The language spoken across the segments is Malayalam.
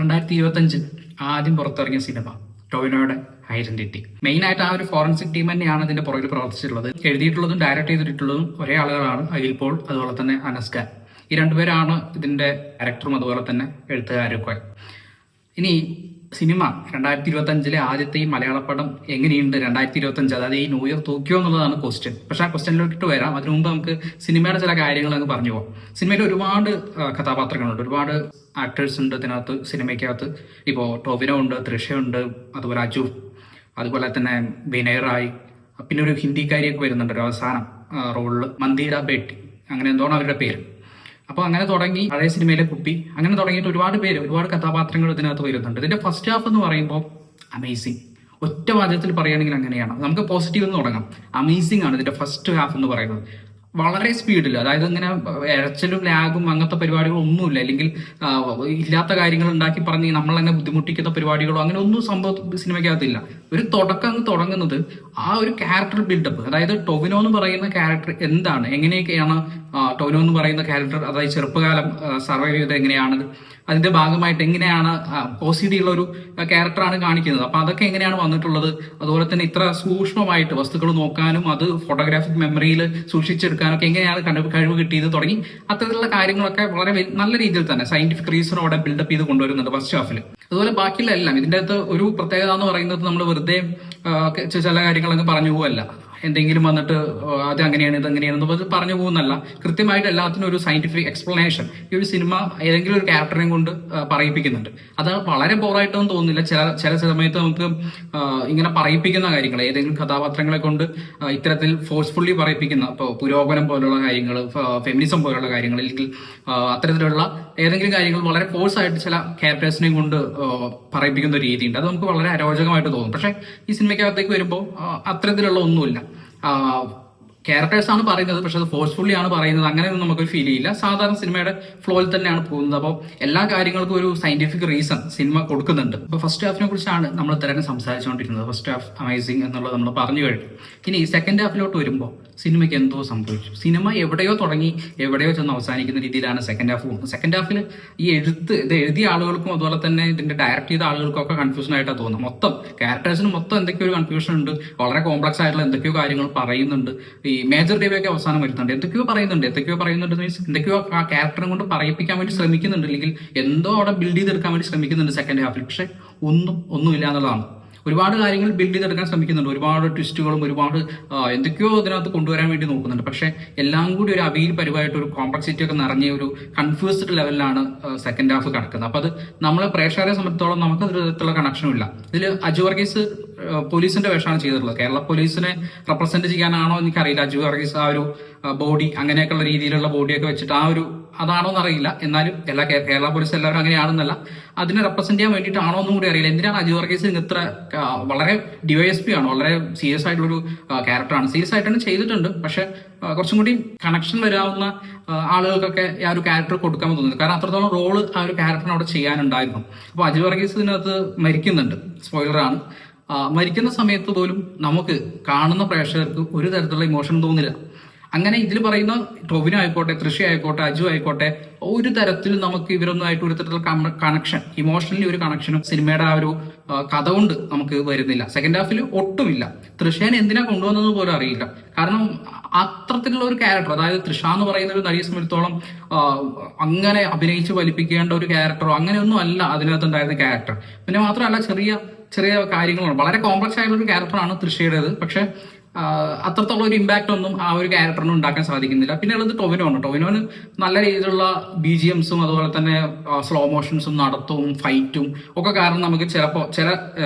2025 ആദ്യം പുറത്തിറങ്ങിയ സിനിമ ടൊവിനോയുടെ ഐഡന്റിറ്റി. മെയിൻ ആയിട്ട് ആ ഒരു ഫോറൻസിക് ടീം തന്നെയാണ് ഇതിന്റെ പുറകിൽ പ്രവർത്തിച്ചിട്ടുള്ളത്. എഴുതിയിട്ടുള്ളതും ഡയറക്ട് ചെയ്തിട്ടുള്ളതും ഒരേ ആളുകളാണ്, അഖിൽ പോൾ അതുപോലെ തന്നെ അനസ്ക. ഈ രണ്ടുപേരാണ് ഇതിന്റെ ഡയറക്ടറും അതുപോലെ തന്നെ എഴുത്തുകാരൊക്കെ. ഇനി സിനിമ 2025 ആദ്യത്തെ ഈ മലയാള പടം എങ്ങനെയുണ്ട് 2025, അതായത് ഈ ന്യൂ ഇയർ തൂക്കിയോ എന്നുള്ളതാണ് ക്വസ്റ്റ്യൻ. പക്ഷെ ആ ക്വസ്റ്റ്യനിലോട്ട് വരാം. അതിനു മുമ്പ് നമുക്ക് സിനിമയുടെ ചില കാര്യങ്ങൾ അങ്ങ് പറഞ്ഞു പോകാം. സിനിമയിൽ ഒരുപാട് കഥാപാത്രങ്ങളുണ്ട്, ഒരുപാട് ആക്ടേഴ്സ് ഉണ്ട് ഇതിനകത്ത്. സിനിമയ്ക്കകത്ത് ഇപ്പോൾ ടോവിനോ ഉണ്ട്, തൃഷയുണ്ട്, അതുപോലെ അജു, അതുപോലെ തന്നെ വിനയ് റായ്, പിന്നെ ഒരു ഹിന്ദിക്കാരിയൊക്കെ വരുന്നുണ്ട് ഒരു അവസാനം റോളിൽ, മന്ദിര ബേട്ടി, അങ്ങനെ എന്തോണം അവരുടെ പേര്. അപ്പോൾ അങ്ങനെ തുടങ്ങി പഴയ സിനിമയിലെ കുപ്പി, അങ്ങനെ തുടങ്ങിയിട്ട് ഒരുപാട് പേര്, ഒരുപാട് കഥാപാത്രങ്ങൾ ഇതിനകത്ത് വരുന്നുണ്ട്. ഇതിന്റെ ഫസ്റ്റ് ഹാഫ് എന്ന് പറയുമ്പോൾ അമേസിങ്. ഒറ്റ വാചകത്തിൽ പറയുകയാണെങ്കിൽ അങ്ങനെയാണ്. നമുക്ക് പോസിറ്റീവ് എന്ന് തുടങ്ങാം. അമേസിംഗ് ആണ് ഇതിന്റെ ഫസ്റ്റ് ഹാഫ് എന്ന് പറയുന്നത്. വളരെ സ്പീഡിൽ, അതായത് ഇങ്ങനെ ഇരച്ചിലും ലാഗും അങ്ങനത്തെ പരിപാടികളോ ഒന്നുമില്ല, അല്ലെങ്കിൽ ഇല്ലാത്ത കാര്യങ്ങൾ ഉണ്ടാക്കി പറഞ്ഞ് നമ്മളങ്ങനെ ബുദ്ധിമുട്ടിക്കുന്ന പരിപാടികളോ അങ്ങനെ ഒന്നും സംഭവം സിനിമയ്ക്കകത്തില്ല. ഒരു തുടക്കം അങ്ങ് തുടങ്ങുന്നത് ആ ഒരു ക്യാരക്ടർ ബിൽഡപ്പ്, അതായത് ടൊവിനോ എന്ന് പറയുന്ന ക്യാരക്ടർ എന്താണ്, എങ്ങനെയൊക്കെയാണ് ടൊവിനോ എന്ന് പറയുന്ന ക്യാരക്ടർ, അതായത് ചെറുപ്പകാലം സർവൈവ് ചെയ്ത് എങ്ങനെയാണ്, അതിന്റെ ഭാഗമായിട്ട് എങ്ങനെയാണ് പോസിറ്റീവ് ഉള്ള ഒരു ക്യാരക്ടറാണ് കാണിക്കുന്നത്. അപ്പൊ അതൊക്കെ എങ്ങനെയാണ് വന്നിട്ടുള്ളത്, അതുപോലെ തന്നെ ഇത്ര സൂക്ഷ്മമായിട്ട് വസ്തുക്കൾ നോക്കാനും അത് ഫോട്ടോഗ്രാഫിക് മെമ്മറിയിൽ സൂക്ഷിച്ചെടുക്കാനൊക്കെ എങ്ങനെയാണ് കഴിവ് കിട്ടിയത് തുടങ്ങി അത്തരത്തിലുള്ള കാര്യങ്ങളൊക്കെ വളരെ നല്ല രീതിയിൽ തന്നെ സയന്റിഫിക് റീസണോടെ ബിൽഡപ്പ് ചെയ്ത് കൊണ്ടുവരുന്നുണ്ട് ഫസ്റ്റ് ഹാഫിൽ. അതുപോലെ ബാക്കിയുള്ള എല്ലാം ഇതിന്റെ അകത്ത് ഒരു പ്രത്യേകത എന്ന് പറയുന്നത് നമ്മൾ വെറുതെ ചില കാര്യങ്ങളൊക്കെ പറഞ്ഞു പോവല്ല, എന്തെങ്കിലും വന്നിട്ട് അത് അങ്ങനെയാണ് ഇത് അങ്ങനെയാണെന്ന് പറഞ്ഞു പോകുന്നല്ല. കൃത്യമായിട്ട് എല്ലാത്തിനും ഒരു സയന്റിഫിക് എക്സ്പ്ലനേഷൻ ഈ ഒരു സിനിമ ഏതെങ്കിലും ഒരു ക്യാരക്ടറിനെ കൊണ്ട് പറയിപ്പിക്കുന്നുണ്ട്. അത് വളരെ ബോറായിട്ടൊന്നും തോന്നുന്നില്ല. ചില സമയത്ത് നമുക്ക് ഇങ്ങനെ പറയിപ്പിക്കുന്ന കാര്യങ്ങൾ, ഏതെങ്കിലും കഥാപാത്രങ്ങളെ കൊണ്ട് ഇത്തരത്തിൽ ഫോഴ്സ്ഫുള്ളി പറയിപ്പിക്കുന്ന, ഇപ്പോൾ പുരോഗമനം പോലുള്ള കാര്യങ്ങൾ, ഫെമിനിസം പോലുള്ള കാര്യങ്ങൾ, അല്ലെങ്കിൽ അത്തരത്തിലുള്ള ഏതെങ്കിലും കാര്യങ്ങൾ വളരെ ഫോഴ്സ് ആയിട്ട് ചില ക്യാരക്ടേഴ്സിനെയും കൊണ്ട് പറയിപ്പിക്കുന്ന ഒരു രീതിയുണ്ട്. അത് നമുക്ക് വളരെ അരോചകമായിട്ട് തോന്നും. പക്ഷെ ഈ സിനിമയ്ക്കകത്തേക്ക് വരുമ്പോൾ അത്തരത്തിലുള്ള ഒന്നുമില്ല. ക്യാരക്ടേഴ്സ് ആണ് പറയുന്നത്, പക്ഷെ അത് ഫോഴ്സ്ഫുള്ളി ആണ് പറയുന്നത്, അങ്ങനെയൊന്നും നമുക്കൊരു ഫീൽ ചെയ്യില്ല. സാധാരണ സിനിമയുടെ ഫ്ലോയിൽ തന്നെയാണ് പോകുന്നത്. അപ്പോൾ എല്ലാ കാര്യങ്ങൾക്കും ഒരു സയന്റിഫിക് റീസൺ സിനിമ കൊടുക്കുന്നുണ്ട്. അപ്പോൾ ഫസ്റ്റ് ഹാഫിനെ കുറിച്ചാണ് നമ്മൾ തന്നെ സംസാരിച്ചുകൊണ്ടിരുന്നത്. ഫസ്റ്റ് ഹാഫ് അമേസിംഗ് എന്നുള്ളത് നമ്മൾ പറഞ്ഞു കഴിഞ്ഞു. ഇനി സെക്കൻഡ് ഹാഫിലോട്ട് വരുമ്പോൾ സിനിമയ്ക്ക് എന്തോ സംഭവിച്ചു. സിനിമ എവിടെയോ തുടങ്ങി എവിടെയോ ചെന്ന് അവസാനിക്കുന്ന രീതിയിലാണ് സെക്കൻഡ് ഹാഫ് പോകുന്നത്. സെക്കൻഡ് ഹാഫിൽ ഈ ഇത് എഴുതിയ ആളുകൾക്കും അതുപോലെ തന്നെ ഇതിന്റെ ഡയറക്ട് ചെയ്ത ആളുകൾക്കും ഒക്കെ കൺഫ്യൂഷൻ ആയിട്ടാണ് തോന്നുന്നത്. മൊത്തം ക്യാരക്ടേഴ്സിന് മൊത്തം എന്തൊക്കെയോ ഒരു കൺഫ്യൂഷൻ ഉണ്ട്. വളരെ കോംപ്ലക്സ് ആയിട്ടുള്ള എന്തൊക്കെയോ കാര്യങ്ങൾ പറയുന്നുണ്ട്. ഈ മേജർ ഡേവിയൊക്കെ അവസാനം വരുന്നുണ്ട്. എന്തൊക്കെയോ പറയുന്നുണ്ട് മീൻസ് എന്തൊക്കെയോ ആ ക്യാരക്ടറെ കൊണ്ട് പറയിപ്പിക്കാൻ വേണ്ടി ശ്രമിക്കുന്നുണ്ട്, അല്ലെങ്കിൽ എന്തോ അവിടെ ബിൽഡ് ചെയ്തെടുക്കാൻ വേണ്ടി ശ്രമിക്കുന്നുണ്ട് സെക്കൻഡ് ഹാഫിൽ. പക്ഷെ ഒന്നുമില്ല എന്നുള്ളതാണ്. ഒരുപാട് കാര്യങ്ങൾ ബിൽഡ് ചെയ്തെടുക്കാൻ ശ്രമിക്കുന്നുണ്ട്, ഒരുപാട് ട്വിസ്റ്റുകളും ഒരുപാട് എന്തൊക്കെയോ അതിനകത്ത് കൊണ്ടുവരാൻ വേണ്ടി നോക്കുന്നുണ്ട്. പക്ഷെ എല്ലാം കൂടി ഒരു അവിയിൽ പരിവായിട്ട് ഒരു കോംപ്ലക്സിറ്റി ഒക്കെ നിറഞ്ഞ ഒരു കൺഫ്യൂസ്ഡ് ലെവലിലാണ് സെക്കൻഡ് ഹാഫ് കിടക്കുന്നത്. അപ്പൊ അത് നമ്മളെ പ്രേക്ഷകരെ സംബന്ധിച്ചോളം നമുക്ക് അതിലുള്ള കണക്ഷനും ഇല്ല. ഇതിൽ അജു വർഗീസ് പോലീസിന്റെ വേഷമാണ് ചെയ്തിട്ടുള്ളത്. കേരള പോലീസിനെ റെപ്രസെന്റ് ചെയ്യാനാണോ എനിക്കറിയില്ല. അജു വർഗീസ് ആ ഒരു ബോഡി, അങ്ങനെയൊക്കെയുള്ള രീതിയിലുള്ള ബോഡിയൊക്കെ വെച്ചിട്ട് ആ ഒരു അതാണോ എന്നറിയില്ല. എന്നാലും കേരള പോലീസ് എല്ലാവരും അങ്ങനെയാണെന്നല്ല, അതിനെ റെപ്രസെന്റ് ചെയ്യാൻ വേണ്ടിയിട്ടാണോ എന്നും കൂടി അറിയില്ല. എന്തിനാണ് അജു വർഗീസ് ഇത്ര വളരെ DYSP ആണ്, വളരെ സീരിയസ് ആയിട്ടുള്ളൊരു ക്യാരക്ടറാണ്. സീരിയസ് ആയിട്ടാണ് ചെയ്തിട്ടുണ്ട്, പക്ഷെ കുറച്ചും കൂടി കണക്ഷൻ വരാവുന്ന ആളുകൾക്കൊക്കെ ആ ഒരു ക്യാരക്ടർ കൊടുക്കാൻ തോന്നുന്നു. കാരണം അത്രത്തോളം റോള് ആ ഒരു ക്യാരക്ടറിന് അവിടെ ചെയ്യാനുണ്ടായിരുന്നു. അപ്പൊ അജു വർഗീസ് ഇതിനകത്ത് മരിക്കുന്നുണ്ട്, സ്പോയിലറാണ്. മരിക്കുന്ന സമയത്ത് പോലും നമുക്ക് കാണുന്ന പ്രേക്ഷകർക്ക് ഒരു തരത്തിലുള്ള ഇമോഷൻ തോന്നില്ല. അങ്ങനെ ഇതിൽ പറയുന്ന ടൊവിനോ ആയിക്കോട്ടെ, തൃഷ ആയിക്കോട്ടെ, അജു ആയിക്കോട്ടെ, ഒരു തരത്തിലും നമുക്ക് ഇവരൊന്നുമായിട്ട് ഒരു തരത്തിലുള്ള കണക്ഷൻ, ഇമോഷണലി ഒരു കണക്ഷനും സിനിമയുടെ ആ ഒരു കഥ കൊണ്ട് നമുക്ക് വരുന്നില്ല. സെക്കൻഡ് ഹാഫിൽ ഒട്ടുമില്ല. തൃഷേനെ എന്തിനാ കൊണ്ടുവന്നത് പോലും അറിയില്ല. കാരണം അത്തരത്തിലുള്ള ഒരു ക്യാരക്ടർ, അതായത് തൃഷ എന്ന് പറയുന്ന ഒരു നടിയെ സംബന്ധിച്ചിടത്തോളം അങ്ങനെ അഭിനയിച്ച് വലിപ്പിക്കേണ്ട ഒരു ക്യാരക്ടറോ അങ്ങനെയൊന്നും അല്ല അതിനകത്ത് ഉണ്ടായിരുന്ന ക്യാരക്ടർ. പിന്നെ മാത്രമല്ല ചെറിയ ചെറിയ കാര്യങ്ങളാണ്. വളരെ കോംപ്ലക്സ് ആയിട്ടുള്ള ഒരു ക്യാരക്ടറാണ് തൃഷയുടേത്. പക്ഷെ അത്രത്തോളം ഒരു ഇമ്പാക്ട് ഒന്നും ആ ഒരു ക്യാരക്ടറിന് ഉണ്ടാക്കാൻ സാധിക്കുന്നില്ല. പിന്നെ ഉള്ളത് ടൊവിനോ ആണ്. ടൊവിനോന് നല്ല രീതിയിലുള്ള BGMസും അതുപോലെ തന്നെ സ്ലോ മോഷൻസും നടത്തവും ഫൈറ്റും ഒക്കെ കാരണം നമുക്ക് ചിലപ്പോൾ ചില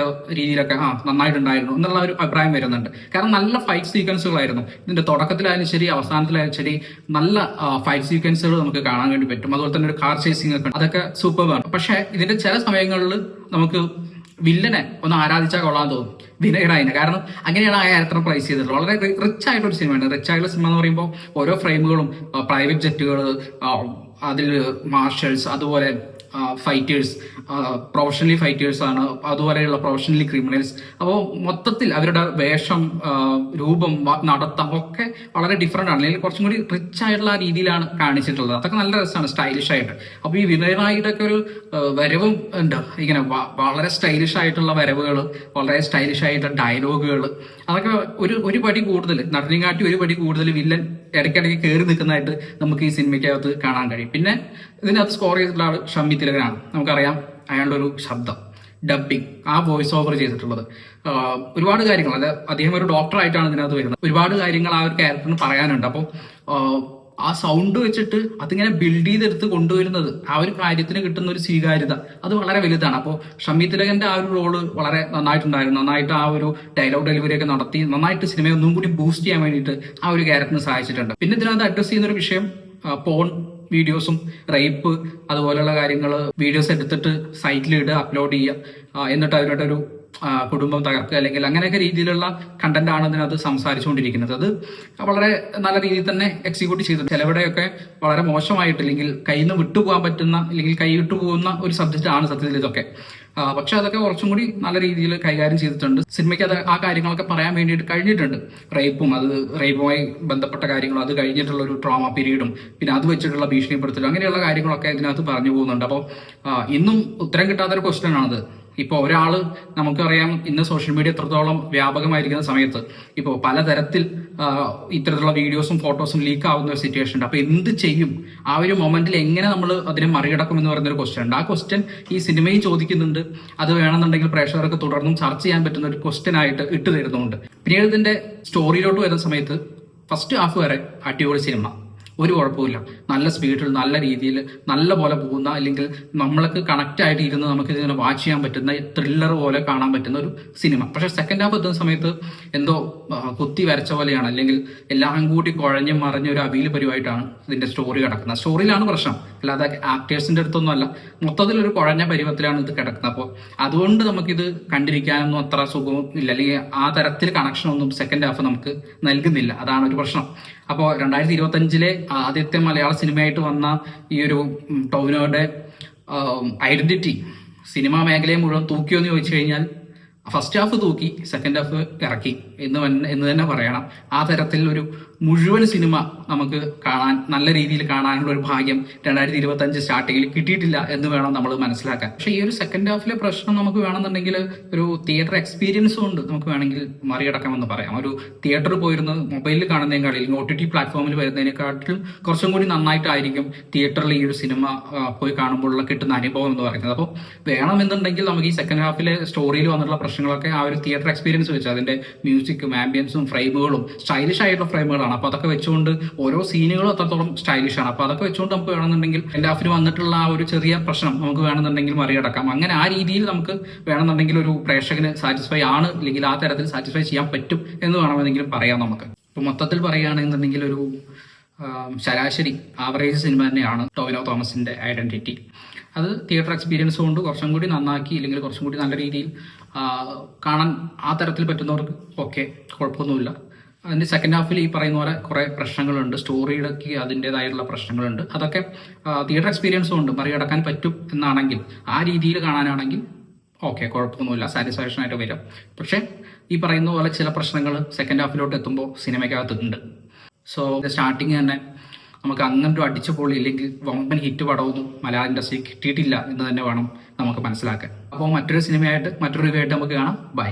രീതിയിലൊക്കെ നന്നായിട്ടുണ്ടായിരുന്നു എന്നുള്ള ഒരു അഭിപ്രായം വരുന്നുണ്ട്. കാരണം നല്ല ഫൈറ്റ് സീക്വൻസുകളായിരുന്നു. ഇതിന്റെ തുടക്കത്തിലായാലും ശരി അവസാനത്തിലായാലും ശരി നല്ല ഫൈറ്റ് സീക്വൻസുകൾ നമുക്ക് കാണാൻ വേണ്ടി പറ്റും. അതുപോലെ തന്നെ ഒരു കാർ ചേസിംഗ് ഒക്കെ അതൊക്കെ സൂപ്പർബാണ്. പക്ഷെ ഇതിന്റെ ചില സമയങ്ങളിൽ നമുക്ക് വില്ലനെ ഒന്ന് ആരാധിച്ചാൽ കൊള്ളാൻ തോന്നും, വിനയ് റായിനെ. കാരണം അങ്ങനെയാണ് ആ ക്യാരക്ടർ പ്ലേസ് ചെയ്തിട്ടുള്ളത്. വളരെ റിച്ച് ആയിട്ടൊരു സിനിമയാണ്. റിച്ച് ആയിട്ടുള്ള സിനിമ എന്ന് പറയുമ്പോൾ ഓരോ ഫ്രെയിമുകളും പ്രൈവറ്റ് ജെറ്റുകൾ, അതിൽ മാർഷൽസ്, അതുപോലെ ഫൈറ്റേഴ്സ്, പ്രൊഫഷണലി ഫൈറ്റേഴ്സ് ആണ്, അതുപോലെയുള്ള പ്രൊഫഷണലി ക്രിമിനൽസ്. അപ്പോൾ മൊത്തത്തിൽ അവരുടെ വേഷം, രൂപം, നടത്തം ഒക്കെ വളരെ ഡിഫറെന്റ് ആണ്, അല്ലെങ്കിൽ കുറച്ചും കൂടി റിച്ച് ആയിട്ടുള്ള രീതിയിലാണ് കാണിച്ചിട്ടുള്ളത്. അതൊക്കെ നല്ല രസമാണ്, സ്റ്റൈലിഷ് ആയിട്ട്. അപ്പൊ ഈ വിനയ് നായിയുടെ ഒക്കെ ഒരു വരവും ഉണ്ട്, ഇങ്ങനെ വളരെ സ്റ്റൈലിഷ് ആയിട്ടുള്ള വരവുകൾ, വളരെ സ്റ്റൈലിഷ് ആയിട്ടുള്ള ഡയലോഗുകൾ, അതൊക്കെ ഒരു പടി കൂടുതൽ, നടനെക്കാട്ടി ഒരു പടി കൂടുതൽ വില്ലൻ ഇടയ്ക്കിടയ്ക്ക് കയറി നിൽക്കുന്നതായിട്ട് നമുക്ക് ഈ സിനിമയ്ക്കകത്ത് കാണാൻ കഴിയും. പിന്നെ ഇതിനകത്ത് സ്കോർ ചെയ്തിട്ടുള്ള ആൾ ഷമ്മി തിലകനാണ്. നമുക്കറിയാം അയാളുടെ ഒരു ശബ്ദം, ഡബിങ്, ആ വോയിസ് ഓവർ ചെയ്തിട്ടുള്ളത്, ഒരുപാട് കാര്യങ്ങൾ, അത് അദ്ദേഹം ഒരു ഡോക്ടറായിട്ടാണ് ഇതിനകത്ത് വരുന്നത്. ഒരുപാട് കാര്യങ്ങൾ ആ ഒരു ക്യാരക്ടറിന് പറയാനുണ്ട്. അപ്പോൾ ആ സൗണ്ട് വെച്ചിട്ട് അതിങ്ങനെ ബിൽഡ് ചെയ്തെടുത്ത് കൊണ്ടുവരുന്നത്, ആ ഒരു കാര്യത്തിന് കിട്ടുന്ന ഒരു സ്വീകാര്യത, അത് വളരെ വലുതാണ്. അപ്പോൾ ഷമ്മി തിലകന്റെ ആ ഒരു റോള് വളരെ നന്നായിട്ടുണ്ടായിരുന്നു. നന്നായിട്ട് ആ ഒരു ഡയലോഗ് ഡെലിവറി ഒക്കെ നടത്തി നന്നായിട്ട് സിനിമയെ ഒന്നും കൂടി ബൂസ്റ്റ് ചെയ്യാൻ വേണ്ടിയിട്ട് ആ ഒരു ക്യാരക്ടറിന് സഹായിച്ചിട്ടുണ്ട്. പിന്നെ ഇതിനകത്ത് അഡ്രസ് ചെയ്യുന്ന ഒരു വിഷയം പോൺ വീഡിയോസും, റേപ്പ്, അതുപോലെയുള്ള കാര്യങ്ങൾ, വീഡിയോസ് എടുത്തിട്ട് സൈറ്റിലിടുക, അപ്ലോഡ് ചെയ്യുക, എന്നിട്ട് അവരുടെ ഒരു കുടുംബം തകർക്കുക, അല്ലെങ്കിൽ അങ്ങനെയൊക്കെ രീതിയിലുള്ള കണ്ടന്റ് ആണ് ഇതിനകത്ത് സംസാരിച്ചുകൊണ്ടിരിക്കുന്നത്. അത് വളരെ നല്ല രീതിയിൽ തന്നെ എക്സിക്യൂട്ട് ചെയ്തിട്ടുണ്ട്. ചിലവിടെയൊക്കെ വളരെ മോശമായിട്ട്, അല്ലെങ്കിൽ കയ്യിൽ നിന്ന് വിട്ടുപോകാൻ പറ്റുന്ന, അല്ലെങ്കിൽ കൈ വിട്ടുപോകുന്ന ഒരു സബ്ജക്റ്റ് ആണ് സത്യത്തിൽ ഇതൊക്കെ. പക്ഷെ അതൊക്കെ കുറച്ചും കൂടി നല്ല രീതിയിൽ കൈകാര്യം ചെയ്തിട്ടുണ്ട്. സിനിമയ്ക്ക് അത് ആ കാര്യങ്ങളൊക്കെ പറയാൻ വേണ്ടിയിട്ട് കഴിഞ്ഞിട്ടുണ്ട്. റേപ്പും, അത് റേപ്പുമായി ബന്ധപ്പെട്ട കാര്യങ്ങളും, അത് കഴിഞ്ഞിട്ടുള്ള ഒരു ട്രോമ പീരീഡും, പിന്നെ അത് വെച്ചിട്ടുള്ള ഭീഷണിപ്പെടുത്തലും, അങ്ങനെയുള്ള കാര്യങ്ങളൊക്കെ ഇതിനകത്ത് പറഞ്ഞു പോകുന്നുണ്ട്. അപ്പോൾ ഇന്നും ഉത്തരം കിട്ടാത്തൊരു ക്വസ്റ്റ്യൻ ആണത്. ഇപ്പോൾ ഒരാള്, നമുക്കറിയാം ഇന്ന് സോഷ്യൽ മീഡിയ എത്രത്തോളം വ്യാപകമായിരിക്കുന്ന സമയത്ത് ഇപ്പോൾ പലതരത്തിൽ ഇത്തരത്തിലുള്ള വീഡിയോസും ഫോട്ടോസും ലീക്ക് ആവുന്ന ഒരു സിറ്റുവേഷൻ ഉണ്ട്. അപ്പൊ എന്ത് ചെയ്യും, ആ ഒരു മൊമെന്റിൽ എങ്ങനെ നമ്മൾ അതിനെ മറികടക്കും എന്ന് പറയുന്ന ഒരു ക്വസ്റ്റ്യൻ ഉണ്ട്. ആ ക്വസ്റ്റ്യൻ ഈ സിനിമയും ചോദിക്കുന്നുണ്ട്. അത് വേണമെന്നുണ്ടെങ്കിൽ പ്രേക്ഷകർക്ക് തുടർന്നും ചർച്ച ചെയ്യാൻ പറ്റുന്ന ഒരു ക്വസ്റ്റ്യൻ ആയിട്ട് ഇട്ട് തരുന്നുണ്ട്. പിന്നീട് ഇതിന്റെ സ്റ്റോറിയിലോട്ട് വരുന്ന സമയത്ത് ഫസ്റ്റ് ഹാഫ് വരെ അടിപൊളി സിനിമ, ഒരു കുഴപ്പമില്ല, നല്ല സ്പീഡിൽ, നല്ല രീതിയിൽ, നല്ല പോലെ പോകുന്ന, അല്ലെങ്കിൽ നമ്മൾക്ക് കണക്ട് ആയിട്ട് ഇരുന്ന് നമുക്ക് ഇതിനെ വാച്ച് ചെയ്യാൻ പറ്റുന്ന, ത്രില്ലർ പോലെ കാണാൻ പറ്റുന്ന ഒരു സിനിമ. പക്ഷെ സെക്കൻഡ് ഹാഫ് എത്തുന്ന സമയത്ത് എന്തോ കുത്തി വരച്ച പോലെയാണ്, അല്ലെങ്കിൽ എല്ലാം കൂടി കുഴഞ്ഞു മറിഞ്ഞ ഒരു അവിയൽ പരിവായിട്ടാണ് ഇതിന്റെ സ്റ്റോറി കിടക്കുന്നത്. സ്റ്റോറിയിലാണ് പ്രശ്നം, അല്ലാതെ ആക്ടേഴ്സിന്റെ അടുത്തൊന്നും അല്ല. മൊത്തത്തിൽ ഒരു കുഴഞ്ഞ പരുവത്തിലാണ് ഇത് കിടക്കുന്നത്. അപ്പോൾ അതുകൊണ്ട് നമുക്കിത് കണ്ടിരിക്കാനൊന്നും അത്ര സുഖവും ഇല്ല, അല്ലെങ്കിൽ ആ തരത്തിൽ കണക്ഷനൊന്നും സെക്കൻഡ് ഹാഫ് നമുക്ക് നൽകുന്നില്ല. അതാണ് ഒരു പ്രശ്നം. അപ്പോൾ 2025 ആദ്യത്തെ മലയാള സിനിമയായിട്ട് വന്ന ഈ ഒരു ടോവിനോയുടെ ഐഡന്റിറ്റി സിനിമാ മേഖലയെ മുഴുവൻ തൂക്കിയോ എന്ന് ചോദിച്ചു കഴിഞ്ഞാൽ ഫസ്റ്റ് ഹാഫ് തൂക്കി, സെക്കൻഡ് ഹാഫ് ഇറക്കി എന്ന് തന്നെ പറയണം. ആ തരത്തിൽ ഒരു മുഴുവൻ സിനിമ നമുക്ക് കാണാൻ, നല്ല രീതിയിൽ കാണാനുള്ള ഒരു ഭാഗ്യം 2025 സ്റ്റാർട്ടിങ്ങിൽ കിട്ടിയിട്ടില്ല എന്ന് വേണം നമ്മൾ മനസ്സിലാക്കാൻ. പക്ഷേ ഈ ഒരു സെക്കൻഡ് ഹാഫിലെ പ്രശ്നം നമുക്ക് വേണമെന്നുണ്ടെങ്കിൽ ഒരു തിയേറ്റർ എക്സ്പീരിയൻസ് കൊണ്ട് നമുക്ക് വേണമെങ്കിൽ മറികടക്കാമെന്ന് പറയാം. ഒരു തിയേറ്ററിൽ പോയിരുന്നത് മൊബൈലിൽ കാണുന്നതിനേക്കാൾ, അല്ലെങ്കിൽ OTT പ്ലാറ്റ്ഫോമിൽ വരുന്നതിനെക്കാട്ടിലും കുറച്ചും കൂടി നന്നായിട്ടായിരിക്കും തിയേറ്ററിൽ ഈ ഒരു സിനിമ പോയി കാണുമ്പോഴുള്ള കിട്ടുന്ന അനുഭവം എന്ന് പറയുന്നത്. അപ്പോൾ വേണമെന്നുണ്ടെങ്കിൽ നമുക്ക് ഈ സെക്കൻഡ് ഹാഫിലെ സ്റ്റോറിയിൽ വന്നിട്ടുള്ള പ്രശ്നങ്ങളൊക്കെ ആ ഒരു തിയേറ്റർ എക്സ്പീരിയൻസ് വെച്ച്, അതിന്റെ മ്യൂസിക്കും ആംബിയൻസും ഫ്രെയിമുകളും സ്റ്റൈലിഷ് ആയിട്ടുള്ള ഫ്രെയിമുകളാണ്. അപ്പൊ അതൊക്കെ വെച്ചുകൊണ്ട് ഓരോ സീനുകളും അത്രത്തോളം സ്റ്റൈലിഷ് ആണ്. അപ്പൊ അതൊക്കെ വെച്ചുകൊണ്ട് നമുക്ക് വേണമെന്നുണ്ടെങ്കിൽ എൻ്റെ ഹാഫിന് വന്നിട്ടുള്ള ആ ഒരു ചെറിയ പ്രശ്നം നമുക്ക് വേണമെന്നുണ്ടെങ്കിൽ മറികടക്കാം. അങ്ങനെ ആ രീതിയിൽ നമുക്ക് വേണമെന്നുണ്ടെങ്കിൽ ഒരു പ്രേക്ഷകന് സാറ്റിസ്ഫൈ ആണ്, അല്ലെങ്കിൽ ആ തരത്തിൽ സാറ്റിസ്ഫൈ ചെയ്യാൻ പറ്റും എന്ന് വേണമെന്നെങ്കിലും പറയാം നമുക്ക്. ഇപ്പൊ മൊത്തത്തിൽ പറയുകയാണെന്നുണ്ടെങ്കിൽ ഒരു ശരാശരി ആവറേജ് സിനിമ തന്നെയാണ് ടോവിനോ തോമസിന്റെ ഐഡന്റിറ്റി. അത് തിയേറ്റർ എക്സ്പീരിയൻസ് കൊണ്ട് കുറച്ചും കൂടി നന്നാക്കി, അല്ലെങ്കിൽ കുറച്ചും കൂടി നല്ല രീതിയിൽ കാണാൻ ആ തരത്തിൽ പറ്റുന്നവർക്ക് ഓക്കെ, കുഴപ്പമൊന്നുമില്ല. അതിന്റെ സെക്കൻഡ് ഹാഫിൽ ഈ പറയുന്ന പോലെ കുറെ പ്രശ്നങ്ങളുണ്ട്, സ്റ്റോറിയിലൊക്കെ അതിൻ്റെതായിട്ടുള്ള പ്രശ്നങ്ങളുണ്ട്. അതൊക്കെ തിയേറ്റർ എക്സ്പീരിയൻസ് കൊണ്ട് മറികടക്കാൻ പറ്റും എന്നാണെങ്കിൽ, ആ രീതിയിൽ കാണാനാണെങ്കിൽ ഓക്കെ, കുഴപ്പമൊന്നുമില്ല, സാറ്റിസ്ഫാക്ഷൻ ആയിട്ട് വരും. പക്ഷെ ഈ പറയുന്ന പോലെ ചില പ്രശ്നങ്ങൾ സെക്കൻഡ് ഹാഫിലോട്ട് എത്തുമ്പോൾ സിനിമയ്ക്കകത്തുണ്ട്. സോ സ്റ്റാർട്ടിങ് തന്നെ നമുക്ക് അങ്ങനെ ഒരു അടിച്ചു പൊളി, ഇല്ലെങ്കിൽ വമ്പൻ ഹിറ്റ് പടമൊന്നും മലയാള ഇൻഡസ്ട്രി കിട്ടിയിട്ടില്ല എന്ന് തന്നെ വേണം നമുക്ക് മനസ്സിലാക്കാൻ. അപ്പോൾ മറ്റൊരു സിനിമയായിട്ട്, മറ്റൊരു റിവ്യൂ ആയിട്ട് നമുക്ക് കാണാം. ബൈ.